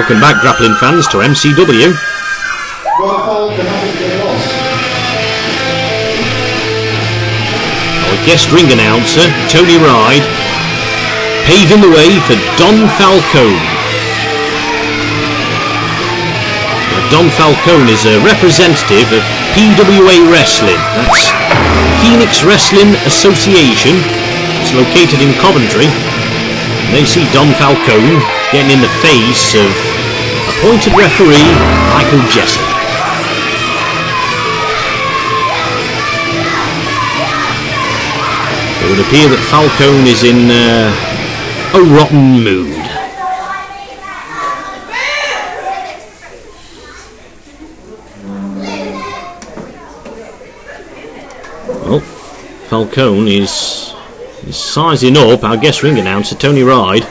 Welcome back, grappling fans, to MCW. Our guest ring announcer, Tony Ride, paving the way for Don Falcone. Now, Don Falcone is a representative of PWA Wrestling. That's Phoenix Wrestling Association. It's located in Coventry. And they see Don Falcone getting in the face of appointed referee Michael Jessup. It would appear that Falcone is in a rotten mood. Well, Falcone is sizing up our guest ring announcer Tony Ride.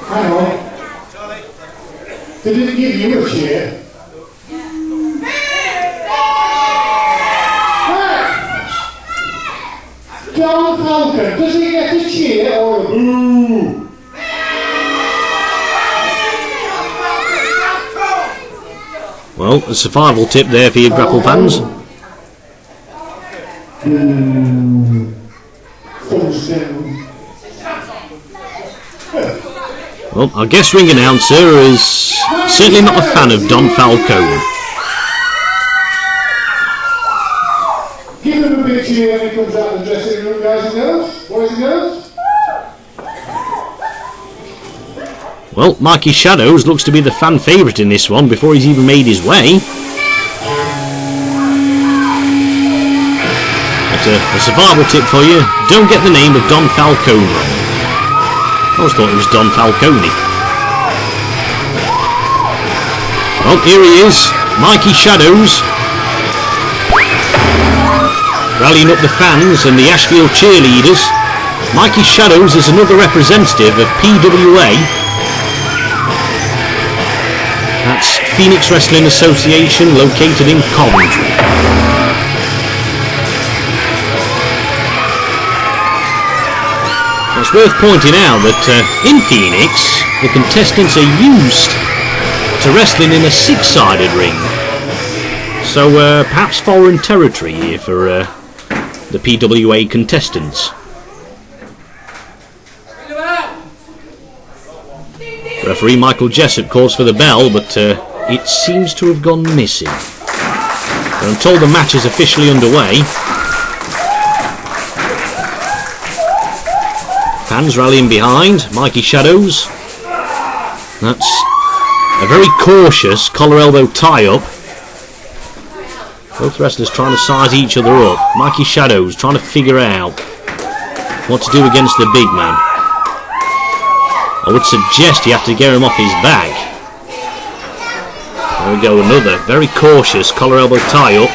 Hang on. They didn't give you a cheer. Don Falcone, does he get a cheer or a boo? Well, a survival tip there for your grapple fans. Well, our guest ring announcer is certainly not a fan of Don Falcone. Give him a big cheer when he comes out of the dressing room, guys and girls. Boys and girls. Well, Mikey Shadows looks to be the fan favourite in this one before he's even made his way. But a survival tip for you, don't get the name of Don Falcone wrong. I always thought it was Don Falcone. Well, here he is, Mikey Shadows, rallying up the fans and the Ashfield cheerleaders. Mikey Shadows is another representative of PWA. That's Phoenix Wrestling Association, located in Coventry. It's worth pointing out that in Phoenix, the contestants are used to wrestling in a six-sided ring. So perhaps foreign territory here for the PWA contestants. Referee Michael Jessup calls for the bell, but it seems to have gone missing. I'm told the match is officially underway. Fans rallying behind Mikey Shadows. That's a very cautious collar-elbow tie-up. Both wrestlers trying to size each other up. Mikey Shadows trying to figure out what to do against the big man. I would suggest you have to get him off his back. There we go, another very cautious collar-elbow tie-up.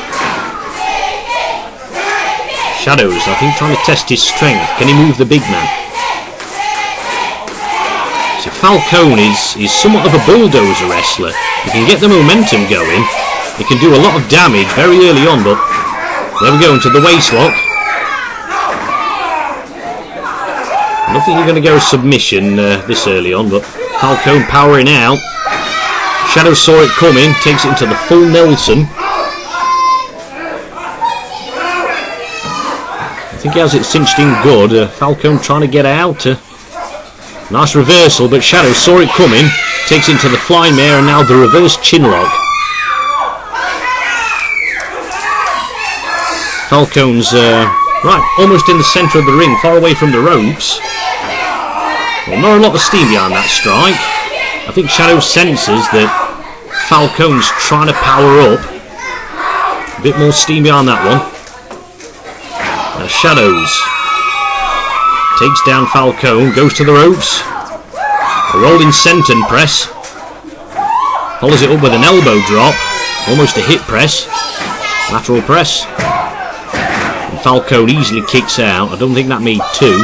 Shadows, I think, trying to test his strength. Can he move the big man? So Falcone is somewhat of a bulldozer wrestler. He can get the momentum going. He can do a lot of damage very early on, but there we go into the waistlock. I don't think you're going to go submission this early on, but Falcone powering out. Shadow saw it coming, takes it into the full Nelson. I think he has it cinched in good. Falcone trying to get out. Nice reversal, but Shadow saw it coming, takes it into the flying mare, and now the reverse chinlock. Falcone's right, almost in the centre of the ring, far away from the ropes. Well, not a lot of steam behind that strike. I think Shadow senses that Falcone's trying to power up. A bit more steam behind that one. Now Shadows takes down Falcone, goes to the ropes. A rolling senton press. Follows it up with an elbow drop. Almost a hip press. Lateral press. And Falcone easily kicks out. I don't think that made two.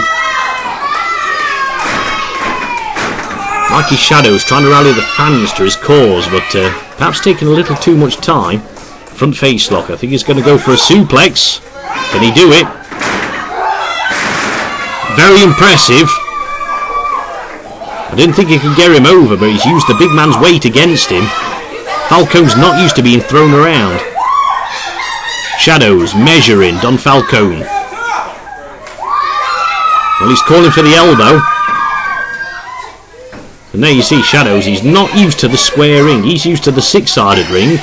Mikey Shadows trying to rally the fans to his cause, but perhaps taking a little too much time. Front face lock. I think he's going to go for a suplex. Can he do it? Very impressive. I didn't think he could get him over, but he's used the big man's weight against him. Falcone's not used to being thrown around. Shadows measuring Don Falcone. Well, he's calling for the elbow. And there you see Shadows, he's not used to the square ring, he's used to the six-sided ring.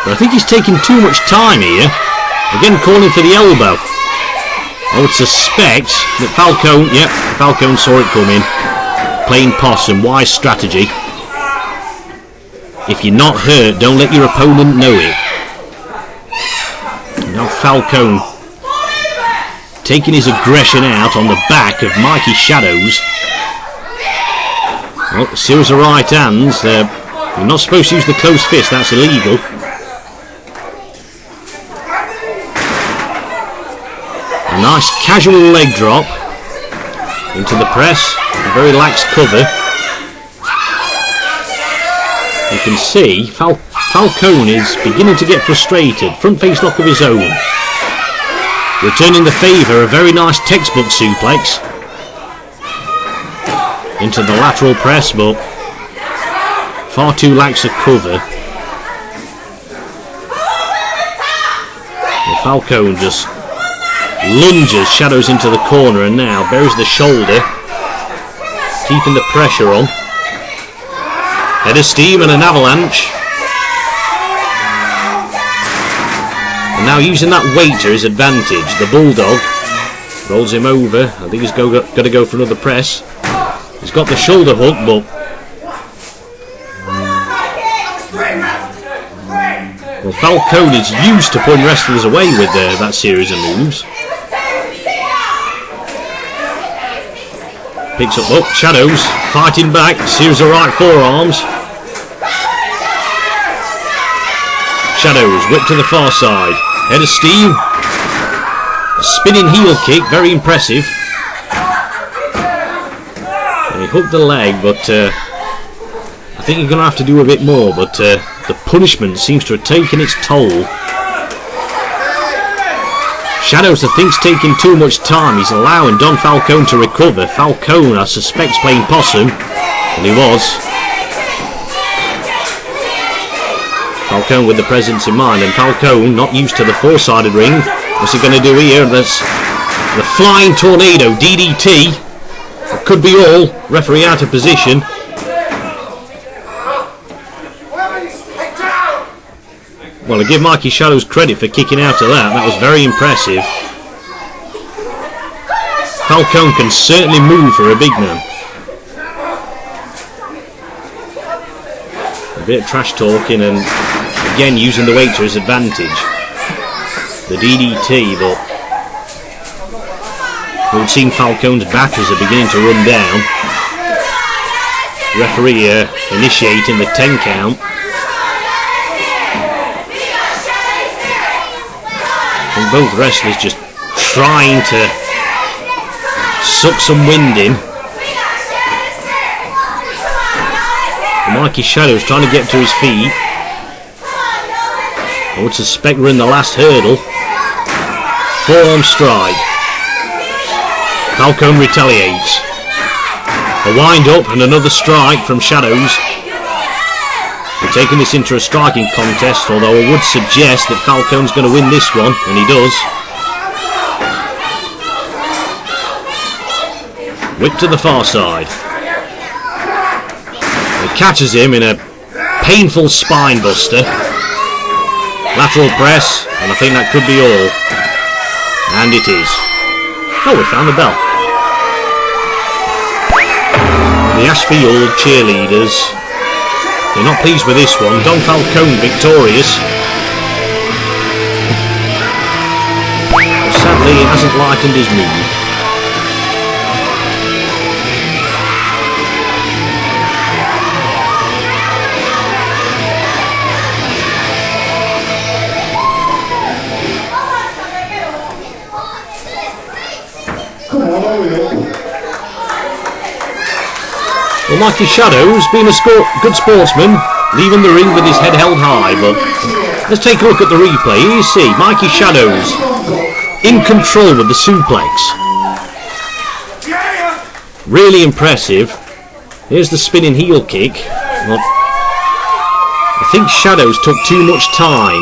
But I think he's taking too much time here. Again calling for the elbow. I would suspect that Falcone, yep, Falcone saw it coming. Playing possum, wise strategy. If you're not hurt, don't let your opponent know it. Now Falcone taking his aggression out on the back of Mikey Shadows. Well, a series of right hands. You're not supposed to use the closed fist, that's illegal. A nice casual leg drop into the press, a very lax cover. You can see Falcone is beginning to get frustrated. Front face lock of his own. Returning the favour, a very nice textbook suplex. Into the lateral press, but far too lax a cover. And Falcone just lunges Shadows into the corner and now buries the shoulder, keeping the pressure on. Head of steam and an avalanche. And now using that weight to his advantage, the Bulldog rolls him over. I think he's got to go for another press. He's got the shoulder hook, but well, Falcone is used to putting wrestlers away with that series of moves. Picks up, oh, Shadows fighting back, series of right forearms. Shadows whip to the far side, head of steam, a spinning heel kick, very impressive. And he hooked the leg, but I think you're going to have to do a bit more, but the punishment seems to have taken its toll. Shadows, I think, is taking too much time. He's allowing Don Falcone to recover. Falcone, I suspect, is playing possum, and he was. Falcone with the presence in mind, and Falcone not used to the four-sided ring. What's he going to do here? That's the flying tornado, DDT. It could be all. Referee out of position. Well, I give Mikey Shadows credit for kicking out of that. That was very impressive. Falcone can certainly move for a big man. A bit of trash talking and again using the weight to his advantage. The DDT, but we've seen Falcone's batteries are beginning to run down. Referee initiating the 10 count. And both wrestlers just trying to suck some wind in. And Mikey Shadows trying to get to his feet. I would suspect we're in the last hurdle. Forearm strike. Falcone retaliates. A wind up and another strike from Shadows. We're taking this into a striking contest, although I would suggest that Falcone's going to win this one, and he does. Whip to the far side. It catches him in a painful spine buster. Lateral press, and I think that could be all. And it is. Oh, we found the bell. The Ashfield cheerleaders, they're not pleased with this one. Don Falcone victorious. But sadly, it hasn't lightened his mood. Well, Mikey Shadows, being a good sportsman, leaving the ring with his head held high, but let's take a look at the replay. Here you see Mikey Shadows in control with the suplex. Really impressive. Here's the spinning heel kick. Well, I think Shadows took too much time,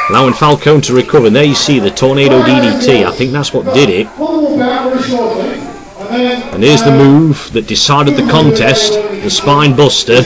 allowing Falcone to recover. And there you see the tornado DDT. I think that's what did it. And here's the move that decided the contest, the spine buster.